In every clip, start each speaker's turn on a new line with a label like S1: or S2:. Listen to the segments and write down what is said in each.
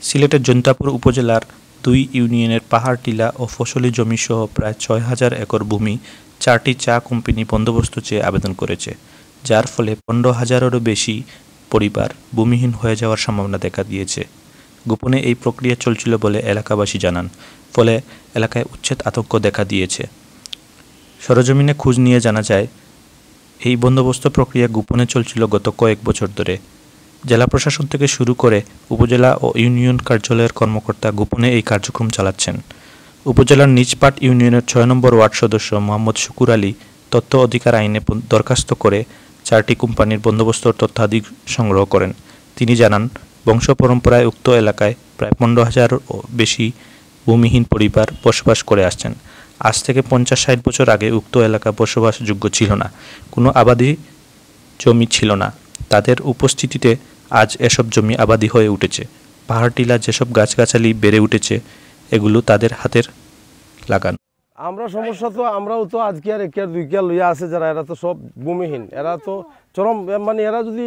S1: সিলেটের জৈন্তাপুর উপজেলার ২ ইউনিয়নের পাহাড় টিলা ও ফসলি জমিসহ প্রায় ৬,০০০ একর ভূমি ৪টি চা কোম্পানি বন্দোবস্ত চেয়ে আবেদন করেছে, যার ফলে ১৫,০০০-এরও বেশি পরিবার ভূমিহীন হয়ে যাওয়ার সম্ভাবনা দেখা দিয়েছে। গোপনে এই প্রক্রিয়া চলছিল বলে এলাকাবাসী জানান, ফলে এলাকায় উচ্ছেদ আতঙ্ক দেখা দিয়েছে। সরেজমিনে খোঁজ নিয়ে জানা যায়, এই বন্দোবস্ত প্রক্রিয়া গোপনে চলছিল গত কয়েক বছর ধরে। জেলা প্রশাসন থেকে শুরু করে উপজেলা ও ইউনিয়ন কার্যালয়ের কর্মকর্তা গোপনে এই কার্যক্রম চালাচ্ছেন। উপজেলার নিজপাট ইউনিয়নের ৬ নম্বর ওয়ার্ড সদস্য মোহাম্মদ শুকুর আলী তথ্য অধিকার আইনে দরখাস্ত করে ৪টি কোম্পানির বন্দোবস্তর তথ্যাদি সংগ্রহ করেন। তিনি জানান, বংশ পরম্পরায় উক্ত এলাকায় প্রায় ১৫,০০০-এরও বেশি ভূমিহীন পরিবার বসবাস করে আসছেন। আজ থেকে ৫০-৬০ বছর আগে উক্ত এলাকা বসবাসযোগ্য ছিল না, কোনো আবাদি জমি ছিল না। তাদের উপস্থিতিতে আজ এসব জমি আবাদি হয়ে উঠেছে। পাহাড় টিলা যেসব গাছগাছালি বেড়ে উঠেছে, এগুলো তাদের হাতের লাগানো।
S2: আমরা সমস্যা তো আমরাও তো আজকে আর একে আর দুই কে লইয়া আছে যারা, এরা তো সব ভূমিহীন, এরা তো চরম মানে এরা যদি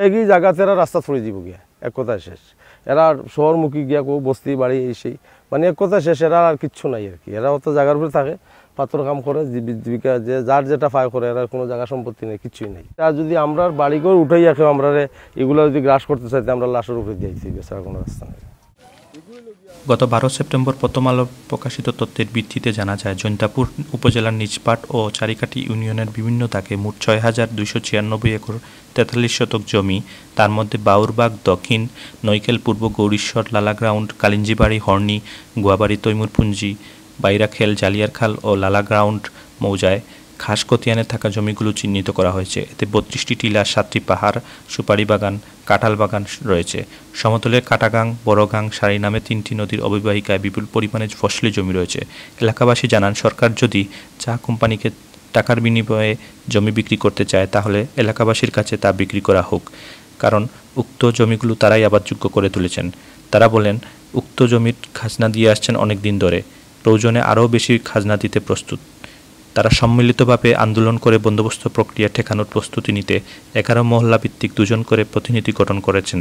S2: এগিয়ে জায়গাতে এরা রাস্তা ছড়িয়ে দিব গিয়া, এক কথায় শেষ। এরা শহরমুখী গিয়া কেউ বস্তি বাড়ি এই সেই মানে এক কথায় শেষ, এরা আর কিচ্ছু নাই আর কি। এরা তো জায়গার উপরে থাকে, পাথর কাম করে, জীবিকা যে যার যেটা পায় করে, এরা কোনো জায়গা সম্পত্তি নেই, কিছুই নেই। আর যদি আমরা বাড়ি করে উঠেই রাখে আমরা এগুলো যদি গ্রাস করতে চাইতে আমরা লাশের উপরে দিয়েছি, বেচার কোনো রাস্তা নেই।
S1: গত ১২ সেপ্টেম্বর প্রথম আলো প্রকাশিত তথ্যের ভিত্তিতে জানা যায়, জৈন্তাপুর উপজেলার নিজপাট ও চারিকাটি ইউনিয়নের বিভিন্ন দাগে মোট ৬,২৯৬ একর ৪৩ শতক জমি, তার মধ্যে বাউরবাগ দক্ষিণ, নৈকেল পূর্ব, গৌরীশ্বর, লালা গ্রাউন্ড, কালিঞ্জিবাড়ি, হর্নি, গুয়াবাড়ি, তৈমুরপুঞ্জি, বাইরাখেল, জালিয়ারখাল ও লালা গ্রাউন্ড মৌজায় খাস খতিয়ানে থাকা জমিগুলো চিহ্নিত করা হয়েছে। এতে ৩২টি টিলা, ৭টি পাহাড়, সুপারি বাগান, কাঁঠাল বাগান রয়েছে। সমতলের কাটাগাং, বড়গাং, সারি নামে ৩টি নদীর অববাহিকায় বিপুল পরিমাণে ফসলি জমি রয়েছে। এলাকাবাসী জানান, সরকার যদি চা কোম্পানিকে টাকার বিনিময়ে জমি বিক্রি করতে চায়, তাহলে এলাকাবাসীর কাছে তা বিক্রি করা হোক, কারণ উক্ত জমিগুলো তারাই আবাদযোগ্য করে তুলেছেন। তারা বলেন, উক্ত জমির খাজনা দিয়ে আসছেন অনেক দিন ধরে, প্রয়োজনে আরও বেশি খাজনা দিতে প্রস্তুত। তারা সম্মিলিতভাবে আন্দোলন করে বন্দোবস্ত প্রক্রিয়া ঠেকানোর প্রস্তুতি নিতে ১১ মহল্লা ভিত্তিক ২ জন করে প্রতিনিধি গঠন করেছেন।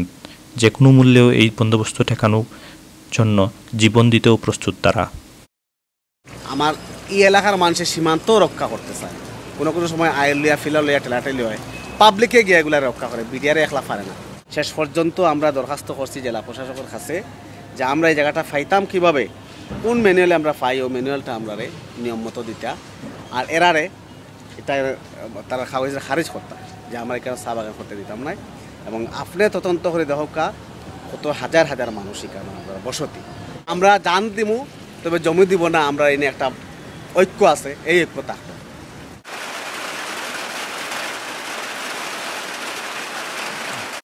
S1: যে কোনো মূল্যেও এই বন্দোবস্ত ঠেকানোর জন্য জীবন দিতেও প্রস্তুত তারা।
S3: আমার এই এলাকার মানুষের সীমান্ত রক্ষা করতে চায়, কোনো কোনো সময় আইল লিয়া, ফিলা লইয়া, ঠেলাঠেলি হয়, পাবলিকে গিয়ে এগুলা রক্ষা করে, বিডিআরে একলা পারে না। শেষ পর্যন্ত আমরা দরখাস্ত করছি জেলা প্রশাসকের কাছে যে আমরা এই জায়গাটা পাইতাম কীভাবে, কোন ম্যানুয়ালে আমরা পাই, ও ম্যানুয়ালটা আমরা নিয়ম মতো দিতা, আর এরারে এটা তারা কাগজে খারিজ করতাম যে আমরা এখানে চা বাগান করতে দিতাম না। এবং আপনি তদন্ত করে দেখা কত হাজার হাজার মানুষ এখানে আমরা বসতি, আমরা জান দিমু, তবে জমি দিব না, আমরা এনে একটা ঐক্য আছে, এই ঐক্য থাকবো।